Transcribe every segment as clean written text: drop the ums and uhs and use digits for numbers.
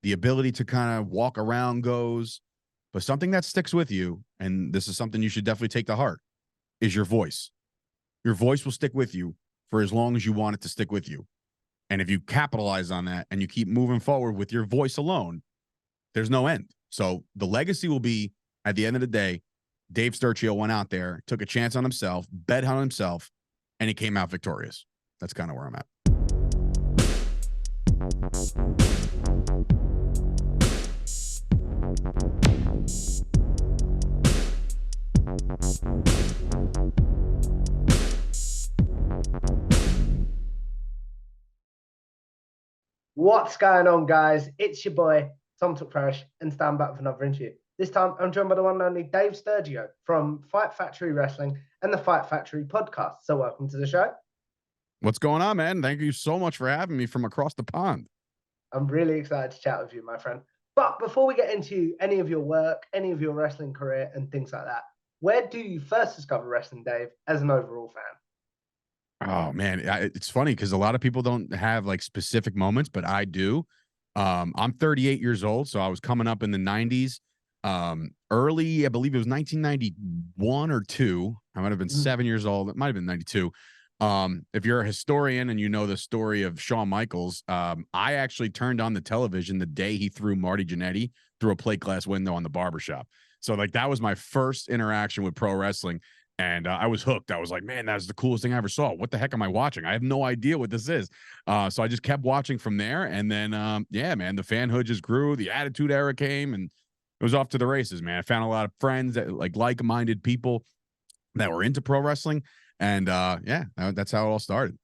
the ability to kind of walk around goes. But something that sticks with you, and this is something you should definitely take to heart, is your voice. Your voice will stick with you for as long as you want it to stick with you. And if you capitalize on that and you keep moving forward with your voice alone, there's no end. So the legacy will be, at the end of the day, Dave Sturchio went out there, took a chance on himself, bet on himself, and he came out victorious. That's kind of where I'm at. What's going on, guys? It's your boy, Tom Fresh, and stand back for another interview. This time, I'm joined by the one and only Dave Sturchio from Fight Factory Wrestling and the Fight Factory podcast. So welcome to the show. What's going on, man? Thank you so much for having me from across the pond. I'm really excited to chat with you, my friend. But before we get into any of your work, any of your wrestling career and things like that, where do you first discover wrestling, Dave, as an overall fan? Oh man, it's funny because a lot of people don't have like specific moments, but I do. I'm 38 years old, so I was coming up in the 90s. Early, I believe it was 1991 or two. I might have been 7 years old. It might have been 92. If you're a historian and you know the story of Shawn Michaels, I actually turned on the television the day he threw Marty Jannetty through a plate glass window on the barbershop. So like that was my first interaction with pro wrestling. And I was hooked. I was like, man, that's the coolest thing I ever saw. What the heck am I watching? I have no idea what this is. So I just kept watching from there. And then, yeah, man, the fanhood just grew. The Attitude Era came and it was off to the races, man. I found a lot of friends that like-minded people that were into pro wrestling. And yeah, that's how it all started.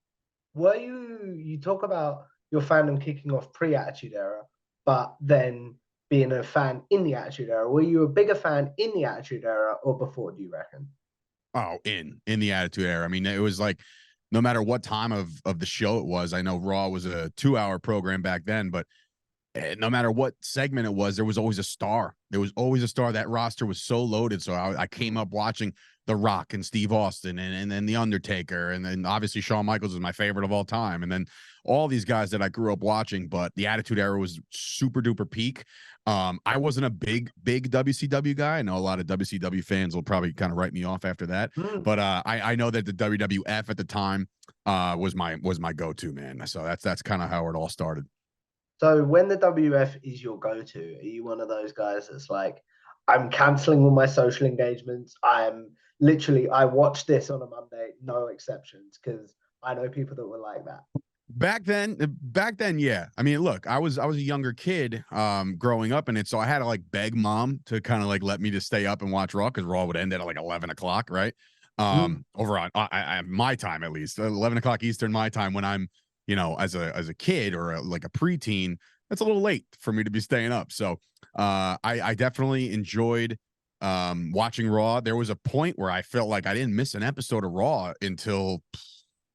Were you talk about your fandom kicking off pre-Attitude Era, but then being a fan in the Attitude Era? Were you a bigger fan in the Attitude Era or before, do you reckon? Oh, in the Attitude Era. I mean, it was like no matter what time of the show it was. I know Raw was a 2-hour program back then, but no matter what segment it was, there was always a star. There was always a star. That roster was so loaded. So I came up watching The Rock and Steve Austin and then The Undertaker. And then obviously Shawn Michaels is my favorite of all time. And then all these guys that I grew up watching, but the Attitude Era was super duper peak. I wasn't a big WCW guy. I know a lot of WCW fans will probably kind of write me off after that. But I know that the WWF at the time was my go-to, man. So that's kind of how it all started. So when the WF is your go-to, are you one of those guys that's like, I'm canceling all my social engagements. I watch this on a Monday, no exceptions, because I know people that were like that. Back then, yeah. I mean, look, I was a younger kid growing up in it, so I had to like beg mom to kind of like let me to stay up and watch Raw because Raw would end at like 11 o'clock, right? Over on my time at least, 11 o'clock Eastern my time when I'm, you know, as a kid or like a preteen, that's a little late for me to be staying up. So I definitely enjoyed watching Raw. There was a point where I felt like I didn't miss an episode of Raw until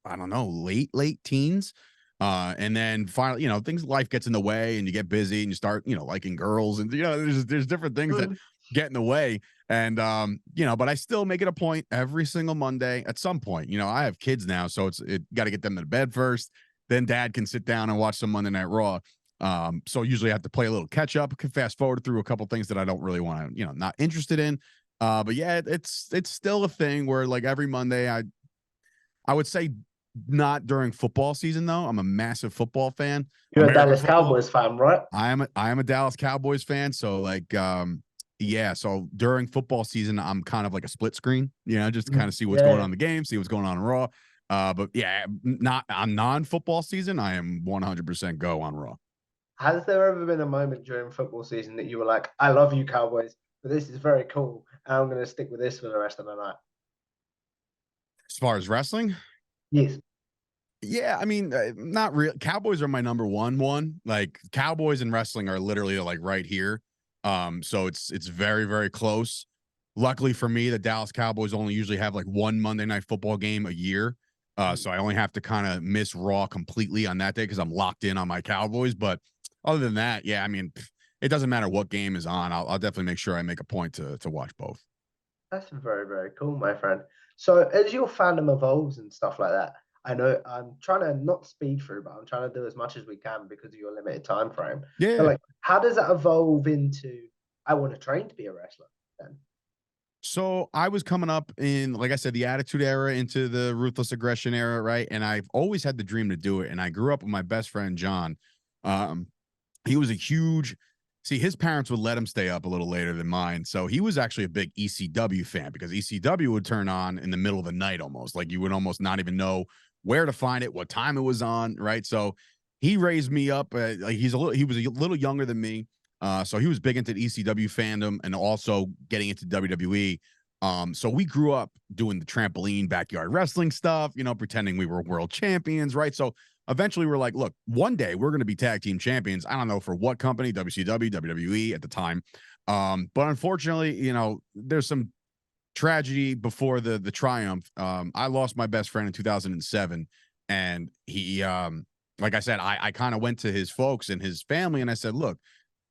I don't know, late teens. And then finally, you know, life gets in the way and you get busy and you start, you know, liking girls and, you know, there's different things that get in the way. And, you know, but I still make it a point every single Monday at some point. You know, I have kids now, so it got to get them to bed first. Then dad can sit down and watch some Monday Night Raw. So usually I have to play a little catch up, fast forward through a couple things that I don't really want to, you know, not interested in. But yeah, it's still a thing where like every Monday I would say not during football season though. I'm a massive football fan. You're American a Dallas football. Cowboys fan, right? I am a Dallas Cowboys fan. So like, yeah. So during football season, I'm kind of like a split screen, you know, just to kind of see what's going on in the game, see what's going on in Raw. But yeah, not on non-football season. I am 100% go on Raw. Has there ever been a moment during football season that you were like, I love you Cowboys, but this is very cool, and I'm going to stick with this for the rest of the night? As far as wrestling, Yes. yeah, I mean, not real. Cowboys are my number one. Like Cowboys and wrestling are literally like right here. So it's very very close. Luckily for me, the Dallas Cowboys only usually have like one Monday Night Football game a year. So I only have to kind of miss Raw completely on that day because I'm locked in on my Cowboys. But other than that, yeah, I mean, it doesn't matter what game is on. I'll definitely make sure I make a point to watch both. That's very, very cool, my friend. So as your fandom evolves and stuff like that, I know I'm trying to not speed through, but I'm trying to do as much as we can because of your limited time frame. But Yeah. like, how does that evolve into I want to train to be a wrestler then? So I was coming up in, like I said, the attitude era into the ruthless aggression era, right? And I've always had the dream to do it. And I grew up with my best friend John. Um, he was a huge see, his parents would let him stay up a little later than mine. So he was actually a big ECW fan because ECW would turn on in the middle of the night almost. Like you would almost not even know where to find it, what time it was on, right? So he raised me up. Like he was a little younger than me. So he was big into the ECW fandom and also getting into WWE. So we grew up doing the trampoline backyard wrestling stuff, pretending we were world champions, right? So eventually we're like, look, one day we're going to be tag team champions. I don't know for what company, WCW, WWE at the time. But unfortunately, there's some tragedy before the triumph. I lost my best friend in 2007, and he, like I said, I kind of went to his folks and his family, and I said, look,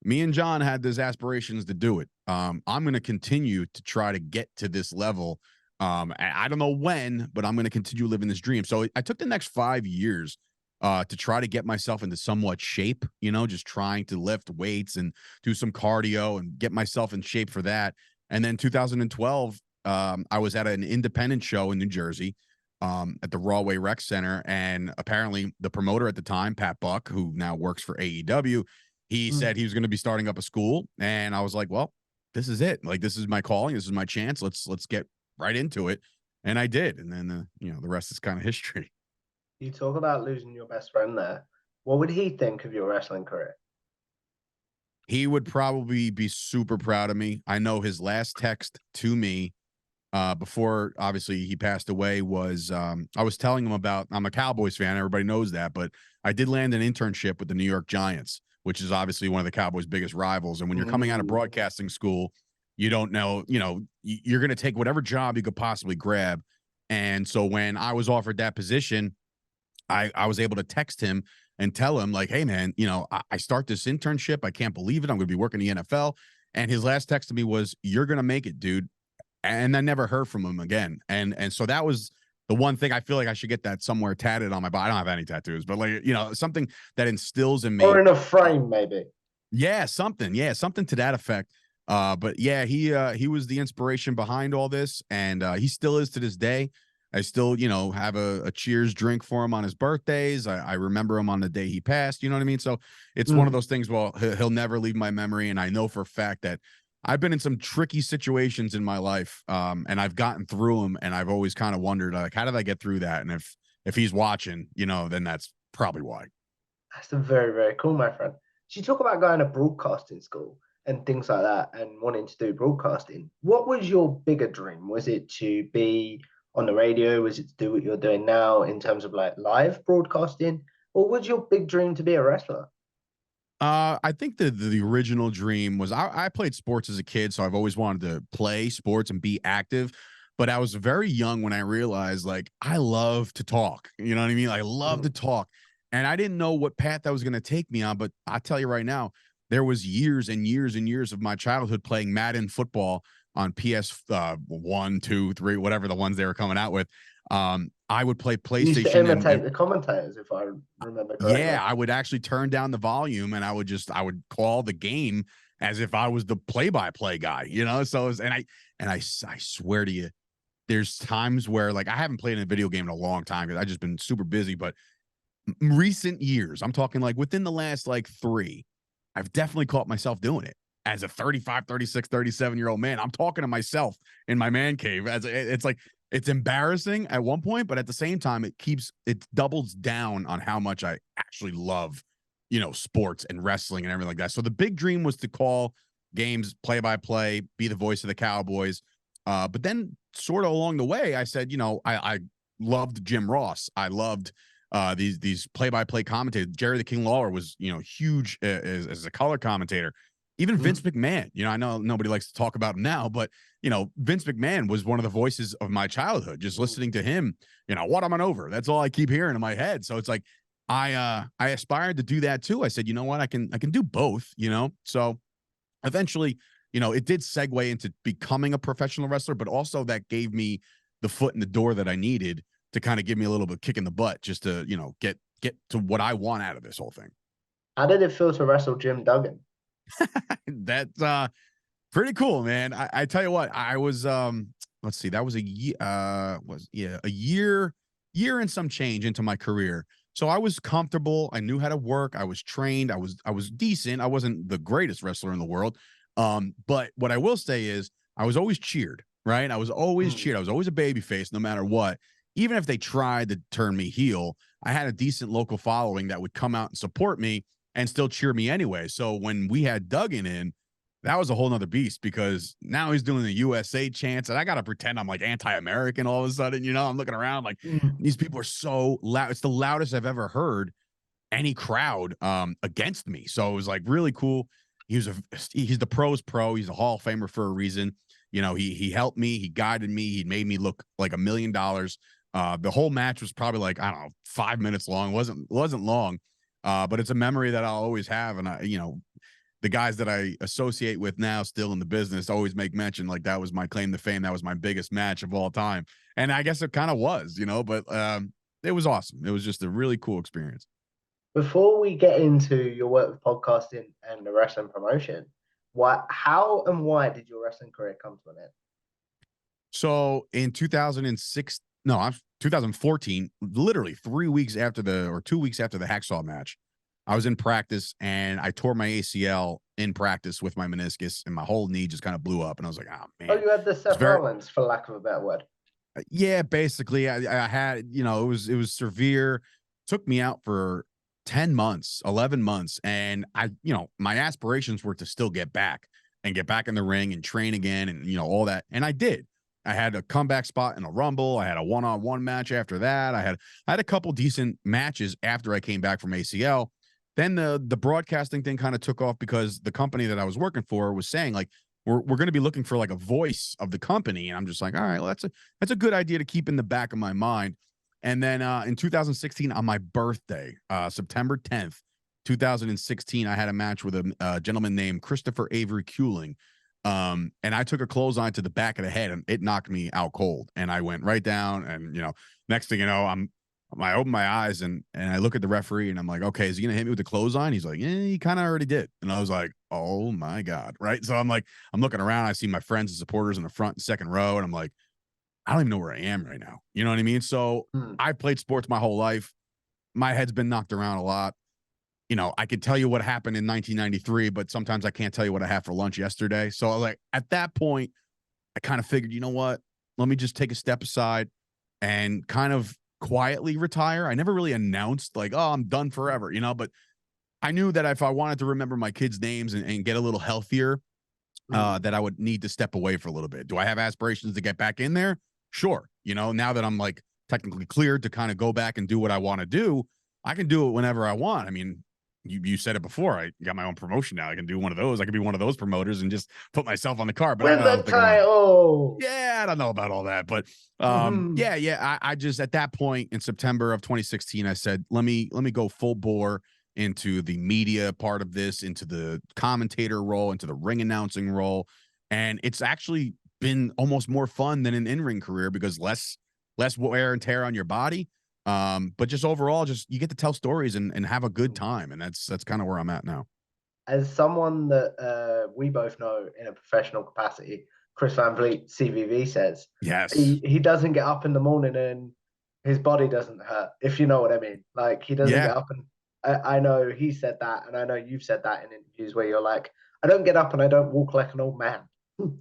me and John had these aspirations to do it. I'm going to continue to try to get to this level. I don't know when, but I'm going to continue living this dream. So I took the next 5 years to try to get myself into somewhat shape, just trying to lift weights and do some cardio and get myself in shape for that. And then 2012, I was at an independent show in New Jersey at the Rawway Rec Center. And apparently the promoter at the time, Pat Buck, who now works for AEW, he Mm. said he was going to be starting up a school. And I was like, well, this is it. Like, this is my calling. This is my chance. Let's get right into it. And I did. And then, the rest is kind of history. You talk about losing your best friend there. What would he think of your wrestling career? He would probably be super proud of me. I know his last text to me before obviously he passed away was I was telling him about I'm a Cowboys fan. Everybody knows that, but I did land an internship with the New York Giants, which is obviously one of the Cowboys' biggest rivals. And when you're coming out of Mm. broadcasting school, you don't know, you're going to take whatever job you could possibly grab. And so when I was offered that position, I was able to text him and tell him like, hey man, I start this internship. I can't believe it. I'm going to be working in the NFL. And his last text to me was, "You're going to make it, dude." And I never heard from him again. And so that was the one thing I feel like I should get that somewhere tatted on my body. I don't have any tattoos, but like, something that instills in Or me. in a frame, maybe. Yeah, something to that effect. But yeah, he was the inspiration behind all this, and he still is to this day. I still, have a cheers drink for him on his birthdays. I remember him on the day he passed. You know what I mean? So it's one of Mm. those things. Well, he'll never leave my memory, and I know for a fact that I've been in some tricky situations in my life, and I've gotten through them, and I've always kind of wondered, like, how did I get through that? And if he's watching, then that's probably why. That's very, very cool, my friend. So you talk about going to broadcasting school and things like that and wanting to do broadcasting. What was your bigger dream? Was it to be on the radio? Was it to do what you're doing now in terms of like live broadcasting? Or was your big dream to be a wrestler? I think the original dream was I played sports as a kid, so I've always wanted to play sports and be active. But I was very young when I realized like I love to talk. You know what I mean? I love to Mm. talk. And I didn't know what path that was going to take me on. But I tell you right now, there was years and years and years of my childhood playing Madden football on PS 1, 2, 3, whatever the ones they were coming out with. I would play You used to PlayStation and imitate the commentators, if I remember correctly. yeah, I would actually turn down the volume and I would call the game as if I was the play-by-play guy, So I swear to you, there's times where like I haven't played in a video game in a long time because I've just been super busy, but recent years, I'm talking like within the last like 3, I've definitely caught myself doing it. As a 35, 36, 37-year-old man, I'm talking to myself in my man cave. It's like it's embarrassing at one point, but at the same time, it doubles down on how much I actually love, sports and wrestling and everything like that. So the big dream was to call games play by play, be the voice of the Cowboys. But then sort of along the way, I said, I loved Jim Ross. I loved these play-by-play commentators. Jerry the King Lawler was, huge as a color commentator. Even Vince Mm. McMahon, I know nobody likes to talk about him now, but Vince McMahon was one of the voices of my childhood. Just Mm. listening to him, what am I over? That's all I keep hearing in my head. So it's like I aspired to do that too. I said, you know what, I can do both. So eventually, it did segue into becoming a professional wrestler, but also that gave me the foot in the door that I needed to kind of give me a little bit of kick in the butt just to, get to what I want out of this whole thing. How did it feel to wrestle Jim Duggan? That's pretty cool, man. I tell you what, I was let's see, that was a year and some change into my career. So I was comfortable. I knew how to work. I was trained. I was decent. I wasn't the greatest wrestler in the world. But what I will say is I was always cheered, right? I was always Mm. cheered. I was always a baby face no matter what. Even if they tried to turn me heel, I had a decent local following that would come out and support me and still cheer me anyway. So when we had Duggan in, that was a whole nother beast because now he's doing the USA chants, and I got to pretend I'm like anti-American all of a sudden. I'm looking around like Mm. these people are so loud. It's the loudest I've ever heard any crowd against me. So it was like really cool. He's the pros pro. He's a Hall of Famer for a reason. He helped me. He guided me. He made me look like $1 million. The whole match was probably like, I don't know, 5 minutes long. Wasn't long, but it's a memory that I'll always have. And the guys that I associate with now, still in the business, always make mention like that was my claim to fame. That was my biggest match of all time, and I guess it kind of was, but it was awesome. It was just a really cool experience. Before we get into your work with podcasting and the wrestling promotion, how and why did your wrestling career come to an end? So in 2006, no, I'm 2014, literally 3 weeks after or 2 weeks after the hacksaw match, I was in practice and I tore my ACL in practice with my meniscus, and my whole knee just kind of blew up. And I was like, oh Oh, man, you had the it's Seth very, Rollins, for lack of a better word. yeah, basically I had, it was severe. Took me out for 10 months, 11 months. And my aspirations were to still get back and get back in the ring and train again and, all that. And I did. I had a comeback spot in a Rumble. I had a one-on-one match after that. I had a couple decent matches after I came back from ACL. Then the broadcasting thing kind of took off because the company that I was working for was saying like, we're going to be looking for like a voice of the company. And I'm just like, all right, well, that's a good idea to keep in the back of my mind. And then in 2016, on my birthday, September 10th, 2016, I had a match with a gentleman named Christopher Avery Kuling. And I took a clothesline to the back of the head, and it knocked me out cold. And I went right down. And next thing you know, I open my eyes and I look at the referee and I'm like, okay, is he gonna hit me with the clothesline? He's like, yeah, he kind of already did. And I was like, oh my God. Right. So I'm like, I'm looking around, I see my friends and supporters in the front and second row, and I'm like, I don't even know where I am right now. You know what I mean? So Hmm. I played sports my whole life. My head's been knocked around a lot. I could tell you what happened in 1993, but sometimes I can't tell you what I had for lunch yesterday. So like at that point, I kind of figured, you know what? Let me just take a step aside and kind of quietly retire. I never really announced like, oh, I'm done forever, but I knew that if I wanted to remember my kids' names and get a little healthier, Hmm. that I would need to step away for a little bit. Do I have aspirations to get back in there? Sure. Now that I'm like technically cleared to kind of go back and do what I want to do, I can do it whenever I want. I mean, you said it before. I got my own promotion now. I can do one of those. I can be one of those promoters and just put myself on the card. But I Win the don't think I want to. title. Yeah, I don't know about all that, but Hmm. yeah. I just at that point in September of 2016, I said, let me go full bore into the media part of this, into the commentator role, into the ring announcing role, and it's actually been almost more fun than an in-ring career because less wear and tear on your body. But just overall, just you get to tell stories and have a good time, and that's kind of where I'm at now. As someone that we both know in a professional capacity, Chris Van Vliet, CVV says Yes. he doesn't get up in the morning and his body doesn't hurt, if you know what I mean. Like he doesn't Yeah. get up and I know he said that, and I know you've said that in interviews where you're like, I don't get up and I don't walk like an old man.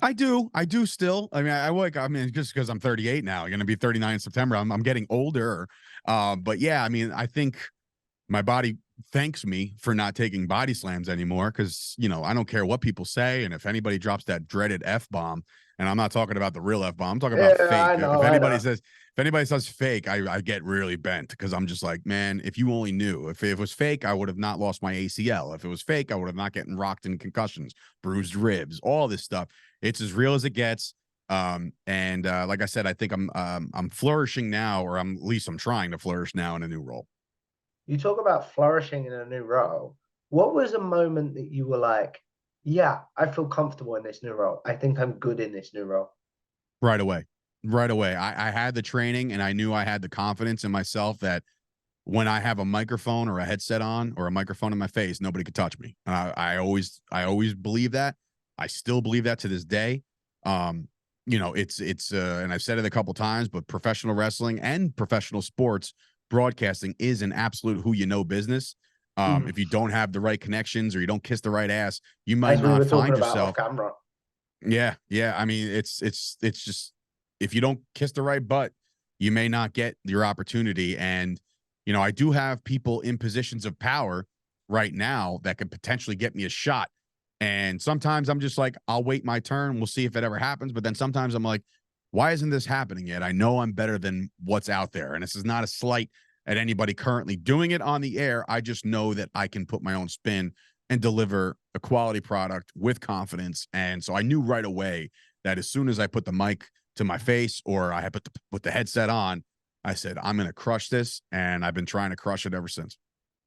I do. I do still. I mean, I mean, just because I'm 38 now, going to be 39 in September. I'm getting older. But yeah, I mean, I think my body thanks me for not taking body slams anymore because I don't care what people say, and if anybody drops that dreaded F bomb, and I'm not talking about the real F bomb, I'm talking about Yeah, I fake. know, I know. If anybody says fake, I get really bent because I'm just like, man, if you only knew. If it was fake, I would have not lost my ACL. If it was fake, I would have not getting rocked in concussions, bruised ribs, all this stuff. It's as real as it gets. And like I said, I think I'm flourishing now, or at least I'm trying to flourish now in a new role. You talk about flourishing in a new role. What was a moment that you were like, yeah, I feel comfortable in this new role. I think I'm good in this new role. Right away. right away. I had the training and I knew I had the confidence in myself that when I have a microphone or a headset on or a microphone in my face, nobody could touch me. I always believe that. I still believe that to this day. Um, and I've said it a couple times, but professional wrestling and professional sports broadcasting is an absolute who you know business. Mm. If you don't have the right connections or you don't kiss the right ass, you might As we not were talking find about off yourself. camera. Yeah, yeah. I mean, it's just if you don't kiss the right butt, you may not get your opportunity. And I do have people in positions of power right now that could potentially get me a shot. And sometimes I'm just like, I'll wait my turn. We'll see if it ever happens. But then sometimes I'm like, why isn't this happening yet? I know I'm better than what's out there. And this is not a slight at anybody currently doing it on the air. I just know that I can put my own spin and deliver a quality product with confidence. And so I knew right away that as soon as I put the mic to my face or I had put the headset on, I said, I'm going to crush this. And I've been trying to crush it ever since.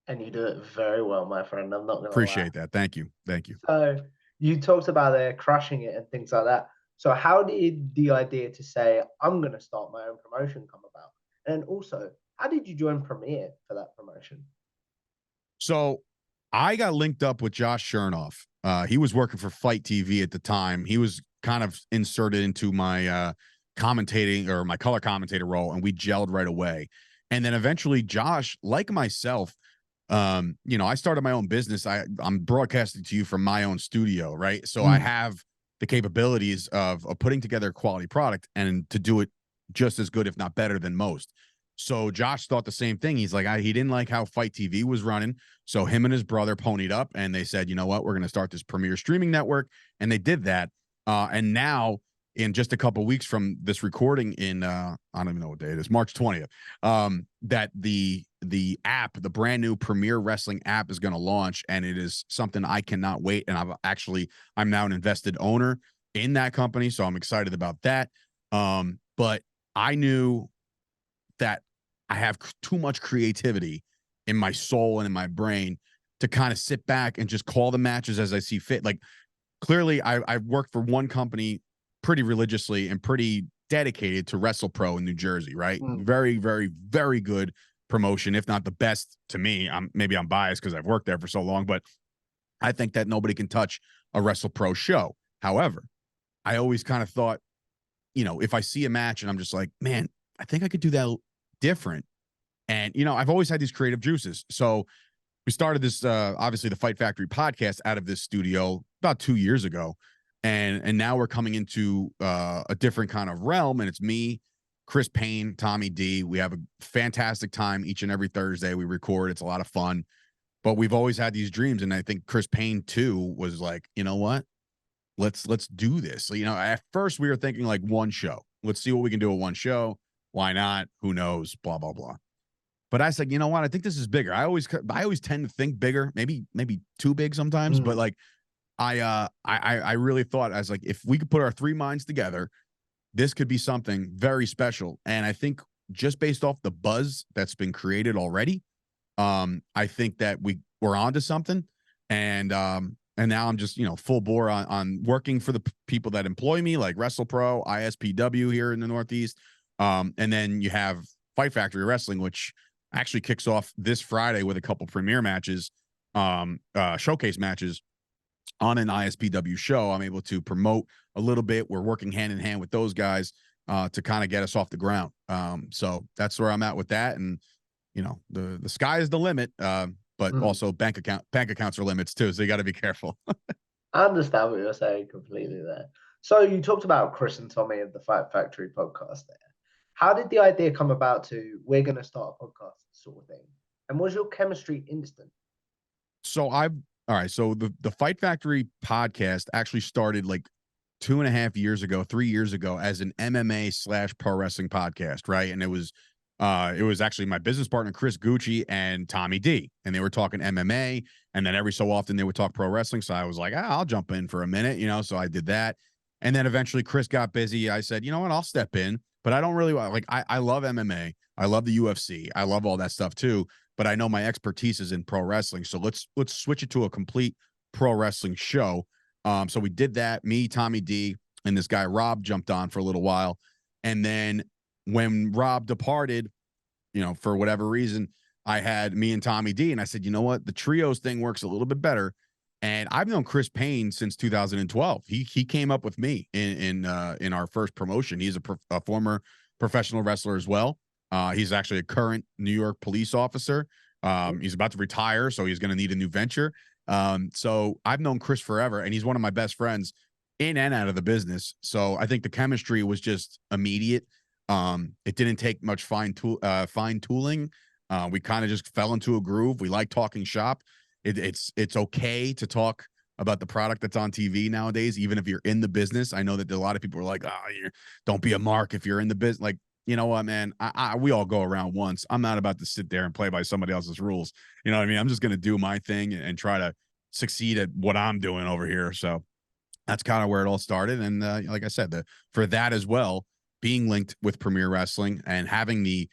And you do it very well, my friend. I'm not gonna lie. Appreciate that. Thank you. Thank you. So you talked about crushing it and things like that. So how did the idea to say I'm gonna start my own promotion come about? And also, how did you join Premiere for that promotion? So I got linked up with Josh Chernoff. He was working for Fight TV at the time. He was kind of inserted into my commentating or my color commentator role, and we gelled right away. And then eventually, Josh, like myself, I started my own business. I'm broadcasting to you from my own studio, right? So I Mm. have the capabilities of putting together a quality product and to do it just as good, if not better than most. So Josh thought the same thing. He's like, he didn't like how Fight TV was running. So him and his brother ponied up and they said, you know what, we're going to start this premier streaming network. And they did that. And now in just a couple of weeks from this recording in, I don't even know what day it is, March 20th, that the app, the brand new Premier Wrestling app is going to launch. And it is something I cannot wait. And I'm now an invested owner in that company. So I'm excited about that. But I knew that I have too much creativity in my soul and in my brain to kind of sit back and just call the matches as I see fit. Like clearly I've worked for one company pretty religiously and pretty dedicated to WrestlePro in New Jersey, right? Mm. Very, very, very good promotion, if not the best to me. Maybe I'm biased because I've worked there for so long, but I think that nobody can touch a WrestlePro show. However, I always kind of thought, if I see a match and I'm just like, man, I think I could do that different. And, I've always had these creative juices. So we started this, obviously the Fight Factory podcast out of this studio about 2 years ago. And now we're coming into a different kind of realm. And it's me, Chris Payne, Tommy D. We have a fantastic time each and every Thursday. We record. It's a lot of fun. But we've always had these dreams. And I think Chris Payne, too, was like, you know what? Let's do this. So, at first we were thinking like one show. Let's see what we can do with one show. Why not? Who knows? Blah, blah, blah. But I said, you know what? I think this is bigger. I always tend to think bigger, maybe too big sometimes. But Mm. like I really thought, I was like, if we could put our three minds together, this could be something very special. And I think just based off the buzz that's been created already, I think that we're onto something. And now I'm just, full bore on working for the people that employ me, like WrestlePro, ISPW here in the Northeast. And then you have Fight Factory Wrestling, which actually kicks off this Friday with a couple premiere matches, showcase matches on an ISPW show. I'm able to promote a little bit. We're working hand in hand with those guys to kind of get us off the ground. So that's where I'm at with that. And the sky is the limit, but Mm. also bank accounts are limits too. So you got to be careful. I understand what you're saying completely there. So you talked about Chris and Tommy of the Fight Factory podcast there. How did the idea come about to we're going to start a podcast sort of thing? And was your chemistry instant? So all right. So the Fight Factory podcast actually started like 2.5 years ago, 3 years ago as an MMA/pro wrestling podcast, right? And it was actually my business partner Chris Gucci and Tommy D, and they were talking MMA, and then every so often they would talk pro wrestling. So I was like, I'll jump in for a minute, So I did that, and then eventually Chris got busy. I said, you know what, I'll step in, but I don't really like. I love MMA, I love the UFC, I love all that stuff too, but I know my expertise is in pro wrestling. So let's switch it to a complete pro wrestling show. So we did that. Me, Tommy D, and this guy Rob jumped on for a little while. And then when Rob departed, for whatever reason, I had me and Tommy D, and I said, you know what, the trios thing works a little bit better. And I've known Chris Payne since 2012. He came up with me in our first promotion. He's a former professional wrestler as well. He's actually a current New York police officer. He's about to retire, so he's going to need a new venture. So I've known Chris forever, and he's one of my best friends in and out of the business. So I think the chemistry was just immediate. It didn't take much fine tooling. We kind of just fell into a groove. We like talking shop. It's okay to talk about the product that's on TV nowadays, even if you're in the business. I know that a lot of people are like, oh, don't be a mark if you're in the business. Like, you know what, man, we all go around once. I'm not about to sit there and play by somebody else's rules. You know what I mean? I'm just going to do my thing and try to succeed at what I'm doing over here. So that's kind of where it all started. And like I said, for that as well, being linked with Premier Wrestling and having the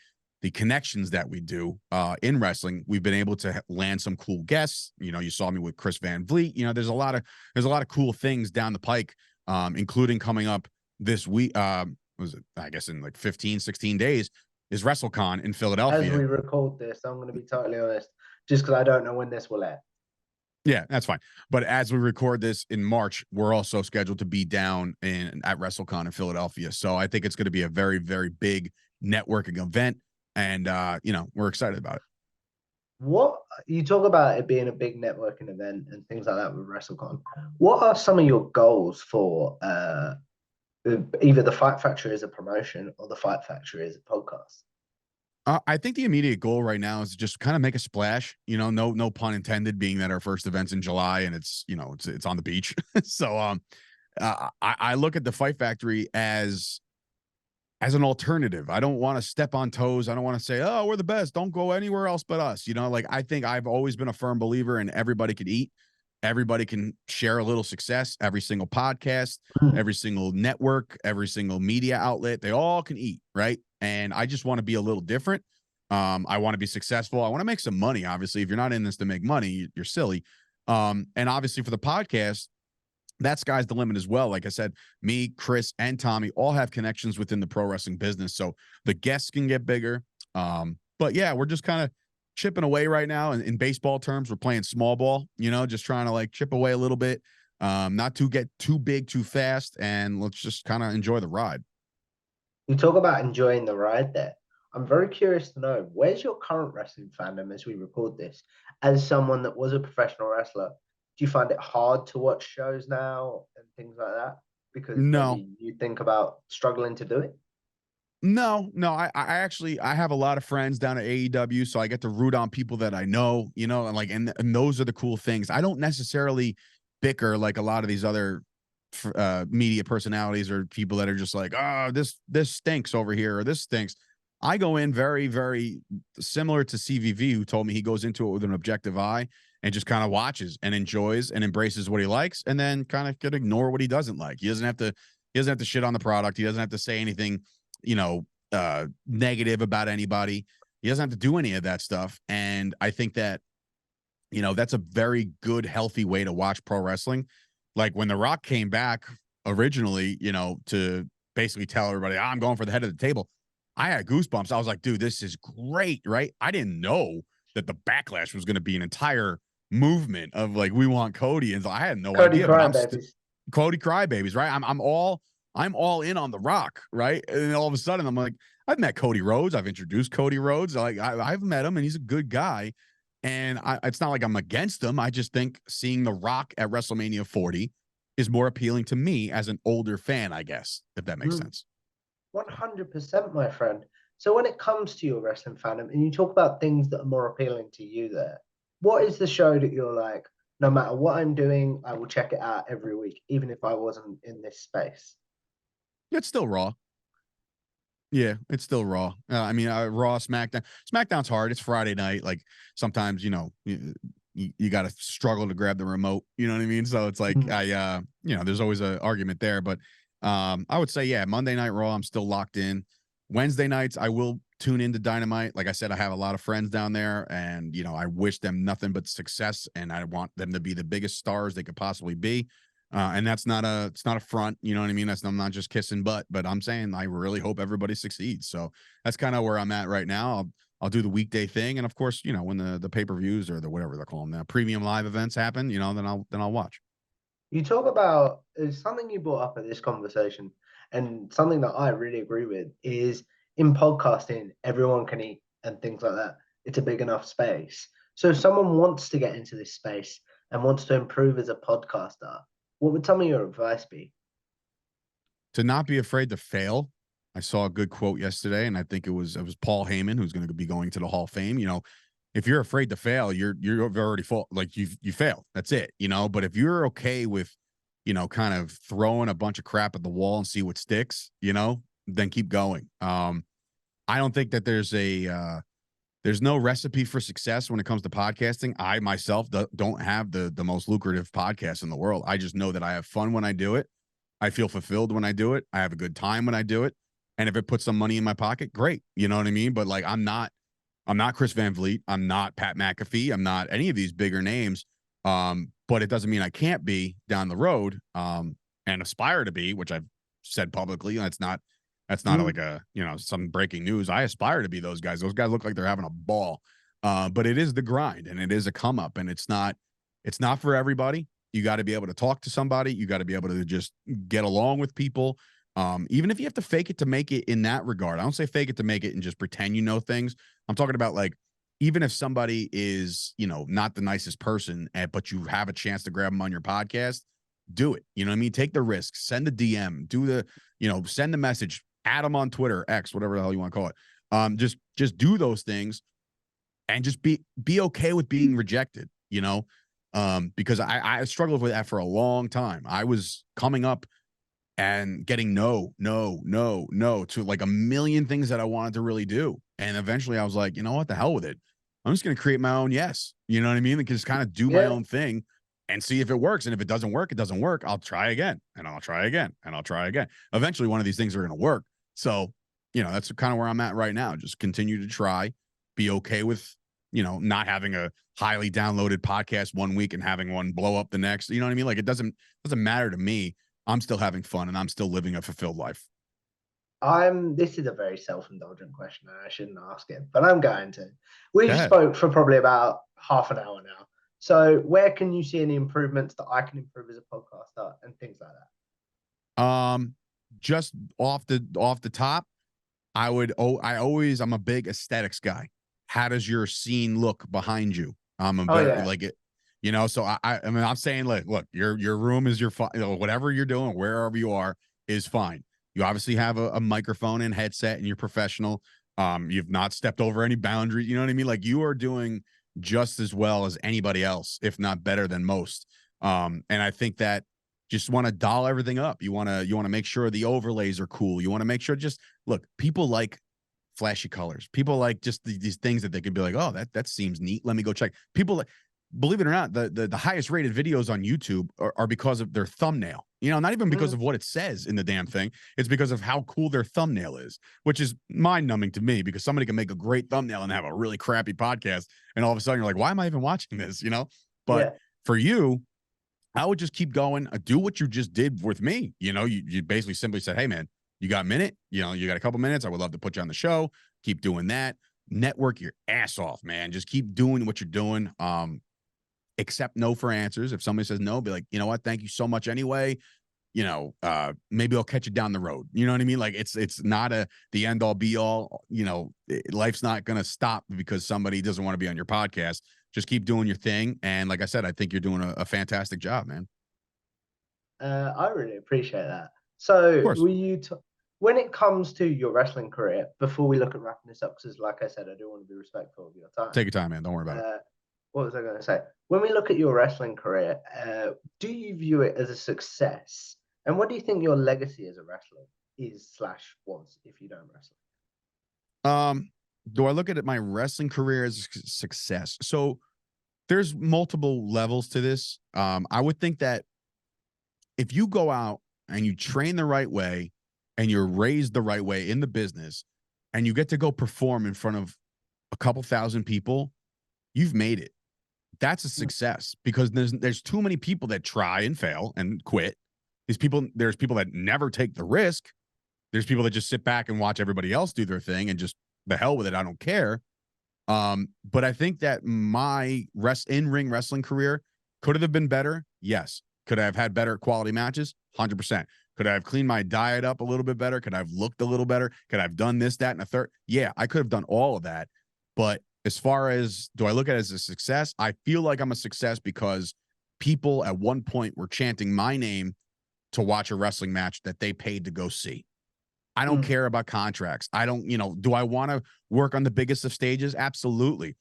connections that we do in wrestling, we've been able to land some cool guests. You saw me with Chris Van Vliet. There's a lot of cool things down the pike, including coming up this week. Was it, I guess, in like 15, 16 days is WrestleCon in As Philadelphia. we record this, I'm going to be totally honest, just because I don't know when this will air. Yeah, that's fine. But as we record this in March, we're also scheduled to be down at WrestleCon in Philadelphia. So I think it's going to be a very, very big networking event. And, we're excited about it. What you talk about it being a big networking event and things like that with WrestleCon. What are some of your goals for either the Fight Factory as a promotion or the Fight Factory as a podcast? I think the immediate goal right now is to just kind of make a splash. No pun intended, being that our first event's in July and it's on the beach. So I look at the Fight Factory as an alternative. I don't want to step on toes. I don't want to say, oh, we're the best. Don't go anywhere else but us. Like, I think I've always been a firm believer in everybody can eat. Everybody can share a little success. Every single podcast, every single network, every single media outlet, they all can eat, right? And I just want to be a little different. I want to be successful. I want to make some money. Obviously, if you're not in this to make money, you're silly. And obviously for the podcast, that sky's the limit as well. Like I said, me, Chris, and Tommy all have connections within the pro wrestling business. So the guests can get bigger. But yeah, we're just kind of chipping away right now. In baseball terms, we're playing small ball, just trying to like chip away a little bit. Not to get too big too fast. And let's just kind of enjoy the ride. You talk about enjoying the ride there. I'm very curious to know, where's your current wrestling fandom as we record this? As someone that was a professional wrestler, do you find it hard to watch shows now and things like that? Because No, maybe you think about struggling to do it? no. I have a lot of friends down at AEW, so I get to root on people that I know, and those are the cool things. I don't necessarily bicker like a lot of these other media personalities or people that are just like, oh, this stinks over here or this stinks. I go in very, very similar to CVV, who told me he goes into it with an objective eye and just kind of watches and enjoys and embraces what he likes, and then kind of could ignore what he doesn't like. He doesn't have to shit on the product. He doesn't have to say anything, negative about anybody. He doesn't have to do any of that stuff. And I think that, that's a very good, healthy way to watch pro wrestling. Like when The Rock came back originally, to basically tell everybody, I'm going for the head of the table, I had goosebumps. I was like, dude, this is great, right? I didn't know that the backlash was going to be an entire movement of like, we want Cody. And I had no Cody idea, but Cody Crybabies, right? I'm all in on The Rock, right? And then all of a sudden I'm like, I've met Cody Rhodes. I've introduced Cody Rhodes. Like I've met him and he's a good guy. And it's not like I'm against him. I just think seeing The Rock at WrestleMania 40 is more appealing to me as an older fan, I guess, if that makes sense. 100%, my friend. So when it comes to your wrestling fandom and you talk about things that are more appealing to you there, what is the show that you're like, no matter what I'm doing, I will check it out every week, even if I wasn't in this space? It's still Raw. Yeah, it's still Raw. Raw, SmackDown. SmackDown's hard. It's Friday night. Like sometimes, you got to struggle to grab the remote. You know what I mean? So it's like there's always an argument there. But I would say, yeah, Monday Night Raw, I'm still locked in. Wednesday nights, I will tune into Dynamite. Like I said, I have a lot of friends down there, and I wish them nothing but success, and I want them to be the biggest stars they could possibly be. And it's not a front, you know what I mean? I'm not just kissing butt, but I'm saying I really hope everybody succeeds. So that's kind of where I'm at right now. I'll do the weekday thing, and of course, you know, when the pay-per-views or the whatever they're calling the premium live events happen, you know, then I'll watch. You talk about something you brought up at this conversation, and something that I really agree with is in podcasting, everyone can eat and things like that. It's a big enough space. So if someone wants to get into this space and wants to improve as a podcaster, what would some of your advice be? To not be afraid to fail. I saw a good quote yesterday, and I think it was Paul Heyman, who's going to be going to the Hall of Fame. You know, if you're afraid to fail, you've already fall, like you failed. That's it. You know, but if you're okay with, you know, kind of throwing a bunch of crap at the wall and see what sticks, you know, then keep going. I don't think that there's no recipe for success when it comes to podcasting. I myself don't have the most lucrative podcast in the world. I just know that I have fun when I do it. I feel fulfilled when I do it. I have a good time when I do it. And if it puts some money in my pocket, great. You know what I mean? But like I'm not Chris Van Vliet. I'm not Pat McAfee. I'm not any of these bigger names. But it doesn't mean I can't be down the road and aspire to be, which I've said publicly. That's not Mm, like a, you know, some breaking news. I aspire to be those guys. Those guys look like they're having a ball. But it is the grind, and it is a come up, and it's not for everybody. You got to be able to talk to somebody. You got to be able to just get along with people. Even if you have to fake it to make it in that regard. I don't say fake it to make it and just pretend you know things. I'm talking about like, even if somebody is, you know, not the nicest person, but you have a chance to grab them on your podcast, do it. You know what I mean? Take the risk, send a DM, do the, you know, send the message, add them on Twitter, X, whatever the hell you want to call it. Just do those things and just be okay with being rejected, you know? Because I struggled with that for a long time. I was coming up and getting no to like a million things that I wanted to really do. And eventually I was like, you know what, the hell with it. I'm just going to create my own yes. You know what I mean? And just kind of do my yeah, own thing and see if it works. And if it doesn't work, it doesn't work. I'll try again and I'll try again and I'll try again. Eventually one of these things are going to work. So, you know, that's kind of where I'm at right now. Just continue to try, be okay with, you know, not having a highly downloaded podcast one week and having one blow up the next. You know what I mean? Like it doesn't matter to me. I'm still having fun and I'm still living a fulfilled life. this is a very self-indulgent question and I shouldn't ask it, but I'm going to. We've Go spoke for probably about half an hour now. So where can you see any improvements that I can improve as a podcaster and things like that? ahead. Just off the top, I'm a big aesthetics guy. How does your scene look behind you? I'm a Oh very yeah. like it, you know. So I mean, I'm saying like, look, your room is you know, whatever you're doing, wherever you are, is fine. You obviously have a microphone and headset, and you're professional. You've not stepped over any boundaries. You know what I mean? Like you are doing just as well as anybody else, if not better than most. And I think that just want to doll everything up. You want to make sure the overlays are cool. You want to make sure just look, people like flashy colors. People like just these things that they could be like, oh, that seems neat. Let me go check. People like, believe it or not, the highest rated videos on YouTube are because of their thumbnail. You know, not even because Mm, of what it says in the damn thing. It's because of how cool their thumbnail is, which is mind numbing to me because somebody can make a great thumbnail and have a really crappy podcast. And all of a sudden you're like, why am I even watching this? You know, but yeah. for you, I would just keep going. Do what you just did with me. You know, you basically simply said, hey, man, you got a minute? You know, you got a couple minutes. I would love to put you on the show. Keep doing that. Network your ass off, man. Just keep doing what you're doing. Accept no for answers. If somebody says no, be like, you know what? Thank you so much anyway. You know, maybe I'll catch you down the road. You know what I mean? Like it's not the end all be all. You know, life's not gonna stop because somebody doesn't want to be on your podcast. Just keep doing your thing. And like I said, I think you're doing a fantastic job, man. I really appreciate that. Of So, course. when it comes to your wrestling career, before we look at wrapping this up, because like I said, I do want to be respectful of your time. Take your time, man. Don't worry about it. Uh, what was I going to say? When we look at your wrestling career, do you view it as a success? And what do you think your legacy as a wrestler is slash was if you don't wrestle? Um, do I look at it, my wrestling career as a success? So there's multiple levels to this. I would think that if you go out and you train the right way and you're raised the right way in the business and you get to go perform in front of a couple thousand people, you've made it. That's a success because there's too many people that try and fail and quit. There's people that never take the risk. There's people that just sit back and watch everybody else do their thing and just the hell with it. I don't care. But I think that my in-ring wrestling career could have been better. Yes. Could I have had better quality matches? 100%. Could I have cleaned my diet up a little bit better? Could I have looked a little better? Could I have done this, that, and a third? Yeah, I could have done all of that. But as far as do I look at it as a success? I feel like I'm a success because people at one point were chanting my name to watch a wrestling match that they paid to go see. I don't care about contracts. I don't, do I want to work on the biggest of stages? Absolutely.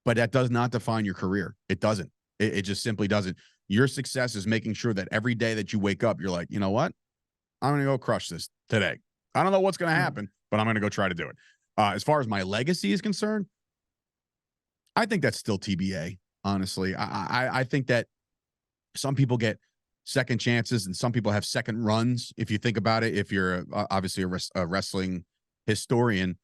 But that does not define your career. It doesn't. It just simply doesn't. Your success is making sure that every day that you wake up, you're like, you know what? I'm going to go crush this today. I don't know what's going to happen, but I'm going to go try to do it. As far as my legacy is concerned, I think that's still TBA, honestly. I think that some people get second chances and some people have second runs. If you think about it, if you're obviously a wrestling historian,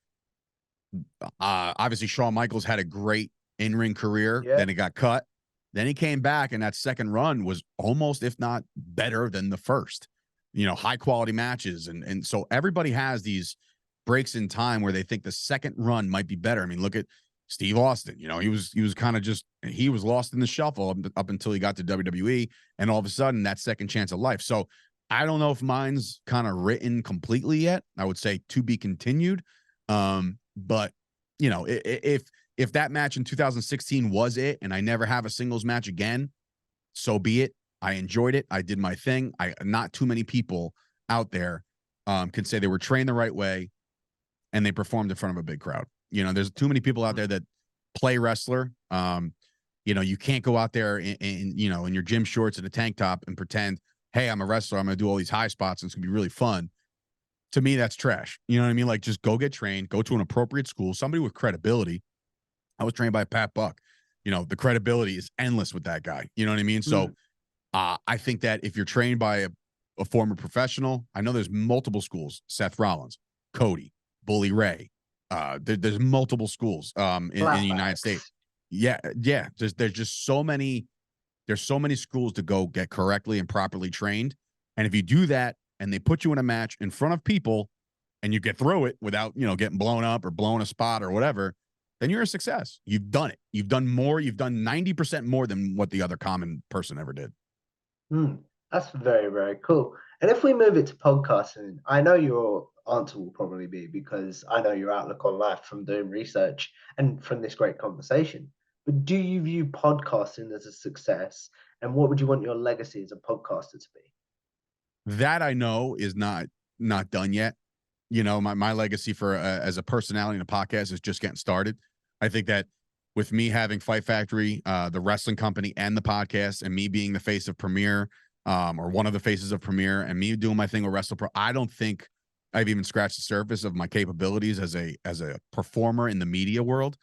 obviously Shawn Michaels had a great in-ring career. Yeah. Then he got cut. Then he came back, and that second run was almost, if not better than the first. High quality matches, and so everybody has these breaks in time where they think the second run might be better. I mean, look at Steve Austin. He was kind of he was lost in the shuffle up until he got to WWE, and all of a sudden that second chance of life. So I don't know if mine's kind of written completely yet. I would say to be continued. But if that match in 2016 was it, and I never have a singles match again, so be it. I enjoyed it. I did my thing. Not too many people out there can say they were trained the right way and they performed in front of a big crowd. There's too many people out there that play wrestler. You can't go out there in your gym shorts and a tank top and pretend, hey, I'm a wrestler. I'm going to do all these high spots and it's going to be really fun. To me, that's trash. You know what I mean? Like, just go get trained, go to an appropriate school, somebody with credibility. I was trained by Pat Buck. The credibility is endless with that guy. You know what I mean? So I think that if you're trained by a former professional, I know there's multiple schools, Seth Rollins, Cody, Bully Ray. There's multiple schools in the United States. Yeah. There's just so many. There's so many schools to go get correctly and properly trained. And if you do that and they put you in a match in front of people and you get through it without, getting blown up or blowing a spot or whatever, then you're a success. You've done it. You've done more. You've done 90% more than what the other common person ever did. That's very, very cool. And if we move it to podcasting, I know your answer will probably be because I know your outlook on life from doing research and from this great conversation. But do you view podcasting as a success? And what would you want your legacy as a podcaster to be? That I know is not done yet. My legacy for as a personality in a podcast is just getting started. I think that with me having Fight Factory, the wrestling company, and the podcast, and me being the face of Premiere, or one of the faces of Premiere, and me doing my thing with WrestlePro, I don't think I've even scratched the surface of my capabilities as a performer in the media world.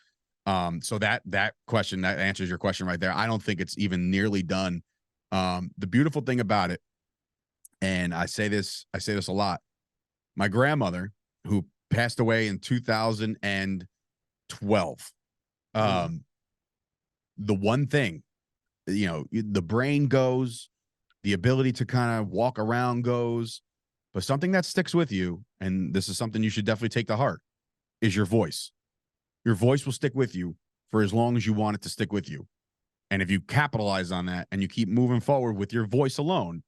So that question, that answers your question right there. I don't think it's even nearly done. The beautiful thing about it, and I say this a lot. My grandmother, who passed away in 2012, the one thing, the brain goes, the ability to kind of walk around goes, but something that sticks with you, and this is something you should definitely take to heart, is your voice. Your voice will stick with you for as long as you want it to stick with you. And if you capitalize on that and you keep moving forward with your voice alone,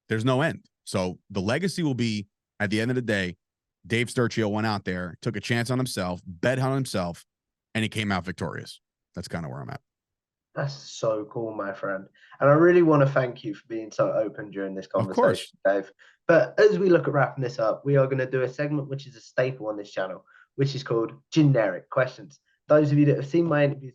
there's no end. So the legacy will be, at the end of the day, Dave Sturchio went out there, took a chance on himself, bet on himself, and he came out victorious. That's kind of where I'm at. That's so cool, my friend. And I really want to thank you for being so open during this conversation, Dave. But as we look at wrapping this up, we are going to do a segment which is a staple on this channel, which is called Generic Questions. Those of you that have seen my interviews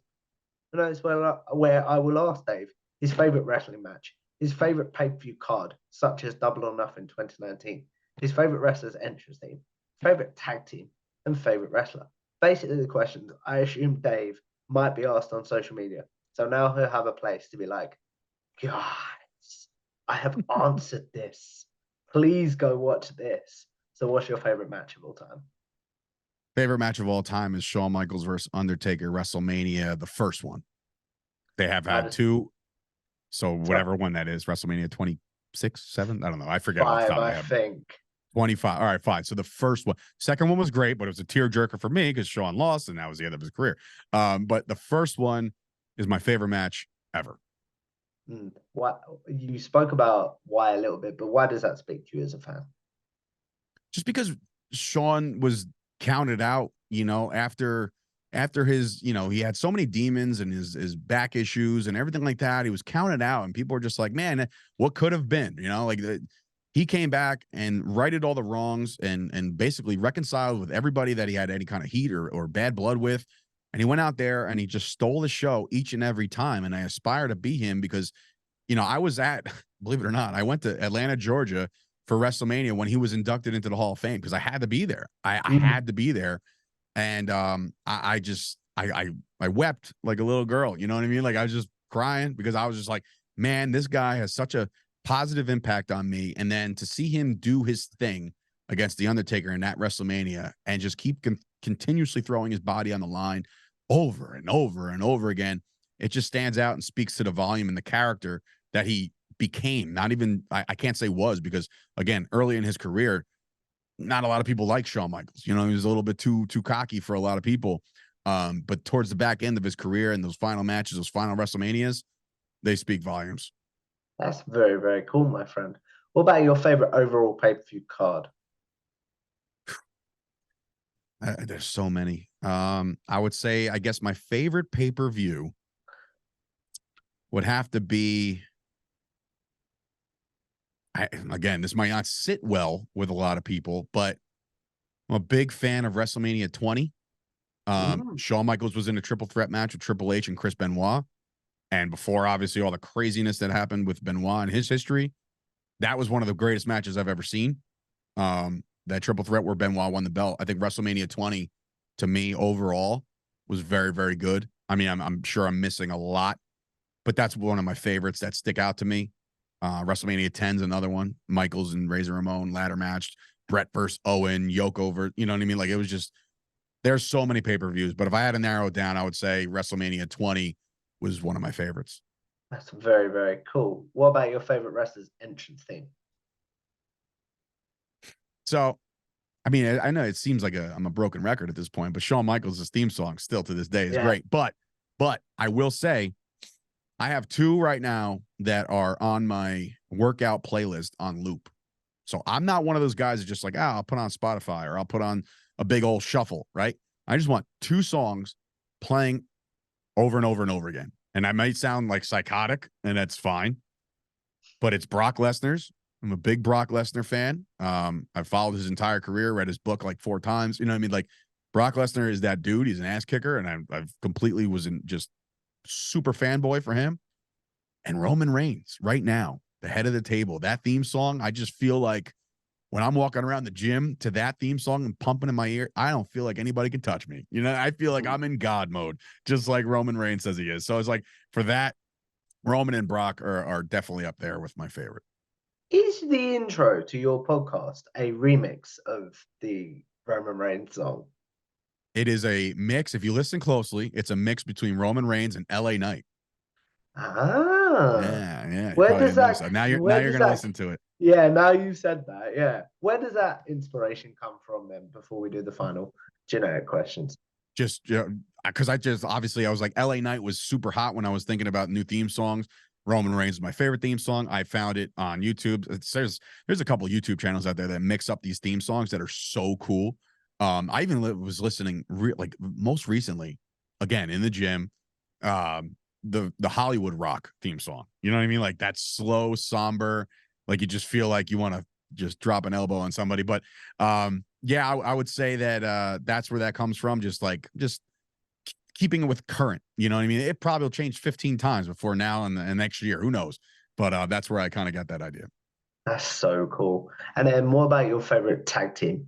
know as well where I will ask Dave his favorite wrestling match, his favorite pay-per-view card, such as Double or Nothing 2019, his favorite wrestler's entrance team, favorite tag team, and favorite wrestler. Basically, the questions I assume Dave might be asked on social media. So now he'll have a place to be like, guys, I have answered this. Please go watch this. So what's your favorite match of all time? Favorite match of all time is Shawn Michaels versus Undertaker, WrestleMania, the first one. They have How had does two. So so whatever one that is, WrestleMania 26, 7. I don't know. I forget off the five, top of my I head. think. 25. All right, fine. So the first one, second one was great, but it was a tearjerker for me because Shawn lost, and that was the end of his career. But the first one is my favorite match ever. What you spoke about why a little bit, but why does that speak to you as a fan? Just because Shawn was counted out, after his, he had so many demons and his back issues and everything like that. He was counted out, and people were just like, man, what could have been? He came back and righted all the wrongs and basically reconciled with everybody that he had any kind of heat or bad blood with. And he went out there and he just stole the show each and every time. And I aspire to be him because, I was at, believe it or not, I went to Atlanta, Georgia for WrestleMania when he was inducted into the Hall of Fame because I had to be there. I Mm. had to be there. And I just I wept like a little girl. You know what I mean? Like I was just crying because I was just like, man, this guy has such a positive impact on me. And then to see him do his thing against the Undertaker in that WrestleMania and just keep continuously throwing his body on the line over and over and over again, it just stands out and speaks to the volume and the character that he became. Not even I can't say was because again, early in his career, not a lot of people like Shawn Michaels. He was a little bit too cocky for a lot of people. But towards the back end of his career and those final matches, those final WrestleManias, they speak volumes. That's very, very cool, my friend. What about your favorite overall pay-per-view card? There's so many. I would say, I guess my favorite pay-per-view would have to be. Again, this might not sit well with a lot of people, but I'm a big fan of WrestleMania 20. Mm. Shawn Michaels was in a triple threat match with Triple H and Chris Benoit. And before, obviously, all the craziness that happened with Benoit and his history, that was one of the greatest matches I've ever seen. That triple threat where Benoit won the belt. I think WrestleMania 20, to me, overall, was very, very good. I mean, I'm sure I'm missing a lot, but that's one of my favorites that stick out to me. WrestleMania 10 is another one. Michaels and Razor Ramon ladder match. Brett versus Owen, Yoke over. You know what I mean? Like it was just there's so many pay-per-views, but if I had to narrow it down, I would say WrestleMania 20 was one of my favorites. That's very, very cool. What about your favorite wrestler's entrance theme? So, I mean, I know it seems like I'm a broken record at this point, but Shawn Michaels' theme song still to this day is Yeah. great. But I will say I have two right now that are on my workout playlist on loop. So I'm not one of those guys that just like, I'll put on Spotify or I'll put on a big old shuffle, right? I just want two songs playing over and over and over again. And I might sound like psychotic, and that's fine, but it's Brock Lesnar's. I'm a big Brock Lesnar fan. I've followed his entire career, read his book like 4 times. You know what I mean? Like Brock Lesnar is that dude. He's an ass kicker, and I've completely was in just super fanboy for him. And Roman Reigns right now, the head of the table, that theme song, I just feel like when I'm walking around the gym to that theme song and pumping in my ear, I don't feel like anybody can touch me. I feel like I'm in God mode, just like Roman Reigns says he is. So it's like for that, Roman and Brock are definitely up there with my favorite. Is the intro to your podcast a remix of the Roman Reigns song? It is a mix. If you listen closely, it's a mix between Roman Reigns and LA Knight. Ah, Yeah. You where probably does didn't notice that? that. Now Where you're does gonna that? listen to it. Yeah, now you've said that. Yeah, where does that inspiration come from then? Before we do the final generic questions. Just because I just obviously I was like LA Knight was super hot when I was thinking about new theme songs. Roman Reigns is my favorite theme song. I found it on YouTube. There's a couple YouTube channels out there that mix up these theme songs that are so cool. I even was listening like most recently, again in the gym, the Hollywood Rock theme song. You know what I mean? Like that slow, somber, like you just feel like you want to just drop an elbow on somebody. But yeah, I would say that that's where that comes from. Just keeping it with current. You know what I mean? It probably will change 15 times before now and next year. Who knows? But that's where I kind of got that idea. That's so cool. And then, more about your favorite tag team?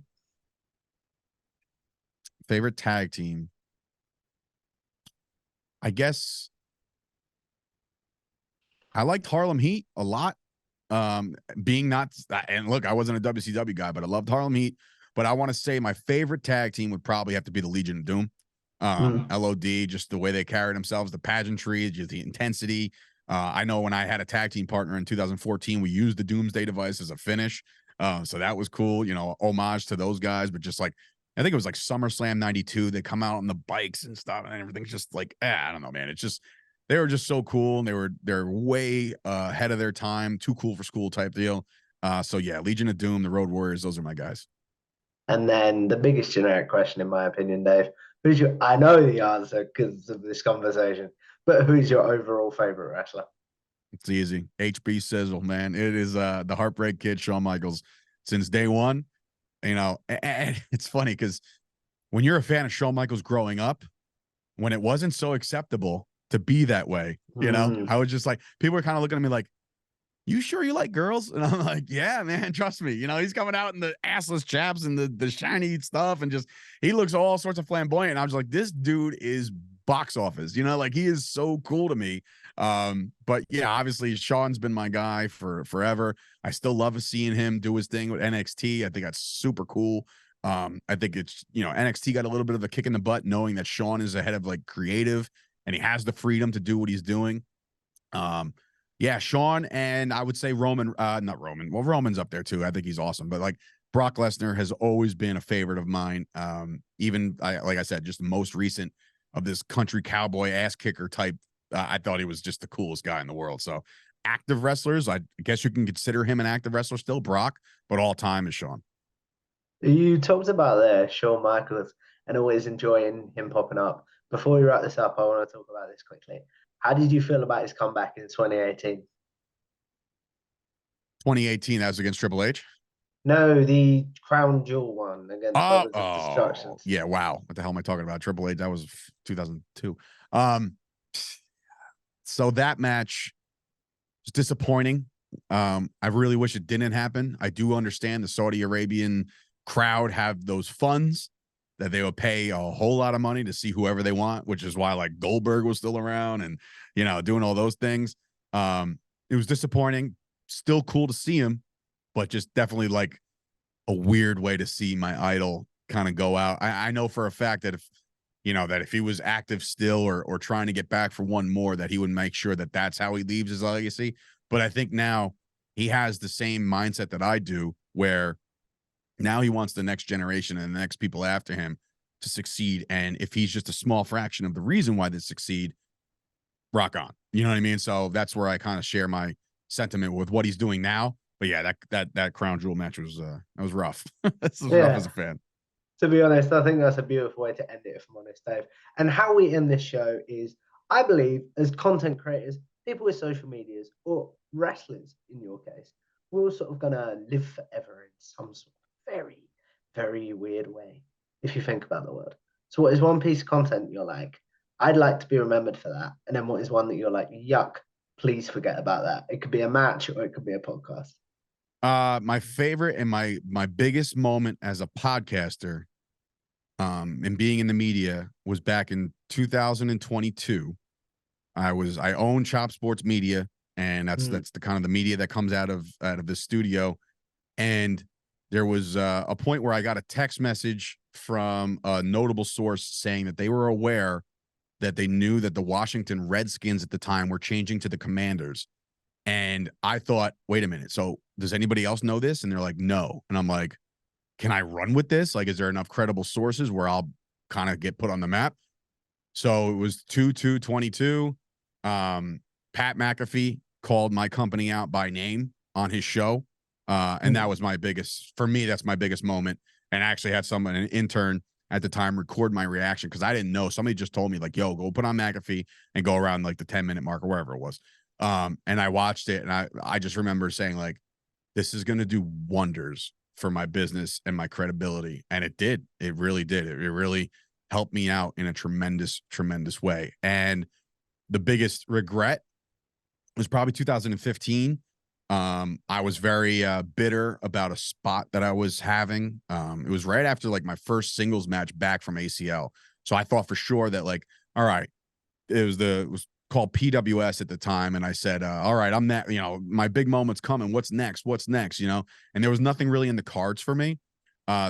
Favorite tag team? I guess I liked Harlem Heat a lot. Being not and look, I wasn't a WCW guy, but I loved Harlem Heat. But I want to say my favorite tag team would probably have to be the Legion of Doom. Mm. LOD, just the way they carried themselves, the pageantry, just the intensity. I know when I had a tag team partner in 2014, we used the Doomsday device as a finish. So that was cool, homage to those guys, but just like, I think it was like SummerSlam 92. They come out on the bikes and stuff, and everything's just like, I don't know, man. It's just, they were just so cool, and they're way ahead of their time, too cool for school type deal. So yeah, Legion of Doom, the Road Warriors, those are my guys. And then the biggest generic question, in my opinion, Dave, who's your? I know the answer because of this conversation, but who's your overall favorite wrestler? It's easy. HB Sizzle, man. It is the Heartbreak Kid, Shawn Michaels, since day one. And it's funny because when you're a fan of Shawn Michaels growing up, when it wasn't so acceptable to be that way, Mm. I was just like, people were kind of looking at me like, you sure you like girls? And I'm like, yeah, man, trust me. He's coming out in the assless chaps and the shiny stuff, and just, he looks all sorts of flamboyant. And I was like, this dude is box office, like he is so cool to me. But yeah, obviously Sean's been my guy for forever. I still love seeing him do his thing with NXT. I think that's super cool. I think it's, NXT got a little bit of a kick in the butt knowing that Sean is ahead of like creative, and he has the freedom to do what he's doing. Yeah, Sean, and I would say Roman, not Roman. Well, Roman's up there too. I think he's awesome, but like Brock Lesnar has always been a favorite of mine. Even like I said, just the most recent of this country cowboy ass kicker type. I thought he was just the coolest guy in the world. So active wrestlers, I guess you can consider him an active wrestler still, Brock, but all time is Sean. You talked about there Shawn Michaels and always enjoying him popping up. Before we wrap this up, I want to talk about this quickly. How did you feel about his comeback in 2018? 2018, that was against Triple H. No, the Crown Jewel one against Brothers of Oh, Destructions. yeah. Wow. What the hell am I talking about? Triple H. That was 2002. Um, so that match was disappointing. I really wish it didn't happen. I do understand the Saudi Arabian crowd have those funds that they would pay a whole lot of money to see whoever they want, which is why like Goldberg was still around and, doing all those things. It was disappointing. Still cool to see him, but just definitely like a weird way to see my idol kind of go out. I know for a fact that if he was active still or trying to get back for one more, that he would make sure that that's how he leaves his legacy. But I think now he has the same mindset that I do, where now he wants the next generation and the next people after him to succeed. And if he's just a small fraction of the reason why they succeed, rock on. You know what I mean? So that's where I kind of share my sentiment with what he's doing now. But yeah, that crown jewel match was that was rough. This was rough as Yeah, a fan. to be honest, I think that's a beautiful way to end it, if I'm honest, Dave. And how we end this show is, I believe, as content creators, people with social medias, or wrestlers in your case, we're all sort of going to live forever in some sort of very, very weird way, if you think about the word. So, what is one piece of content you're like, I'd like to be remembered for that? And then what is one that you're like, yuck, please forget about that? It could be a match or it could be a podcast. My favorite and my biggest moment as a podcaster, and being in the media was back in 2022. I own Chop Sports Media, and Mm. that's the kind of the media that comes out of the studio. And there was a point where I got a text message from a notable source saying that they were aware that they knew that the Washington Redskins at the time were changing to the Commanders. And I thought, wait a minute. So does anybody else know this? And they're like, no. And I'm like, can I run with this? Like, is there enough credible sources where I'll kind of get put on the map? So it was 2/2/22. Pat McAfee called my company out by name on his show. And that was for me, that's my biggest moment. And I actually had an intern at the time, record my reaction because I didn't know. Somebody just told me, like, yo, go put on McAfee and go around like the 10-minute mark or wherever it was. And I watched it, and I just remember saying, like, this is going to do wonders for my business and my credibility. And it did. It really did. It really helped me out in a tremendous, tremendous way. And the biggest regret was probably 2015. I was very bitter about a spot that I was having. It was right after like my first singles match back from ACL. So I thought for sure that, like, all right, it was called PWS at the time. And I said, all right, I'm that, my big moment's coming. What's next? What's next? And there was nothing really in the cards for me.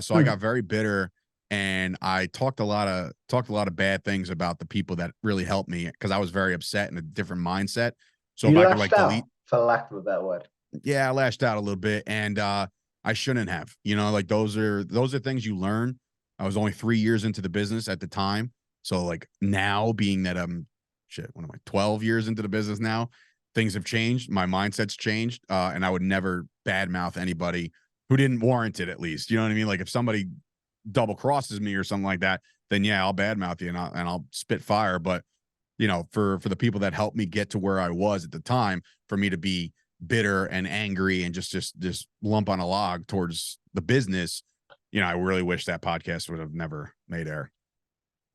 So I got very bitter. and I talked a lot of bad things about the people that really helped me because I was very upset in a different mindset. So if You I could lashed like delete, out, for lack of a better word. yeah, I lashed out a little bit, and I shouldn't have. Like those are things you learn. I was only 3 years into the business at the time, so like now being that I'm shit, what am I, 12 years into the business now? Things have changed. My mindset's changed, and I would never badmouth anybody who didn't warrant it. At least, you know what I mean. Like if somebody double crosses me or something like that, then yeah, I'll badmouth you and I'll spit fire. But for the people that helped me get to where I was at the time, for me to be bitter and angry and just lump on a log towards the business, I really wish that podcast would have never made air.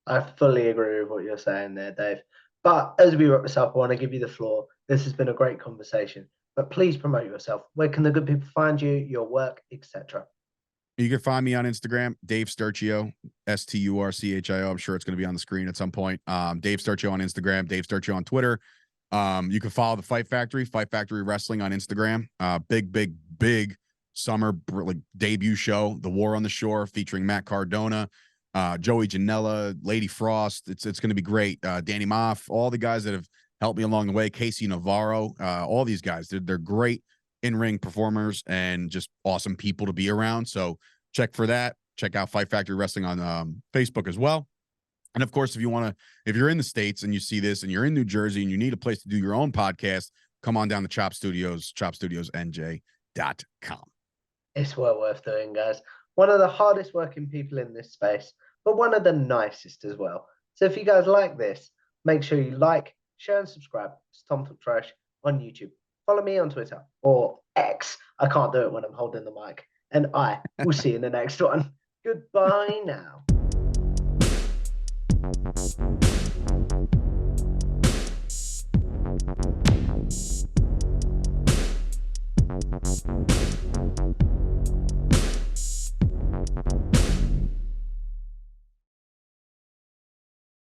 I fully agree with what you're saying there, Dave. But as we wrap this up, I want to give you the floor. This has been a great conversation, but please promote yourself. Where can the good people find you, your work, etc.? You can find me on Instagram, Dave Sturchio, Sturchio. I'm sure it's going to be on the screen at some point. Dave Sturchio on Instagram, Dave Sturchio on Twitter. You can follow the Fight Factory Wrestling on Instagram. Big summer like debut show, The War on the Shore, featuring Matt Cardona, Joey Janela, Lady Frost. It's going to be great. Danny Moff, all the guys that have helped me along the way. Casey Navarro, all these guys. They're great in-ring performers and just awesome people to be around. So check for that. Check out Fight Factory Wrestling on Facebook as well. And of course, if you're in the States and you see this and you're in New Jersey and you need a place to do your own podcast, come on down to Chop Studios, chopstudiosnj.com. It's well worth doing, guys. One of the hardest working people in this space, but one of the nicest as well. So if you guys like this, make sure you like, share, and subscribe to Tom Talk Trash on YouTube. Follow me on Twitter or X. I can't do it when I'm holding the mic. And I will see you in the next one. Goodbye now.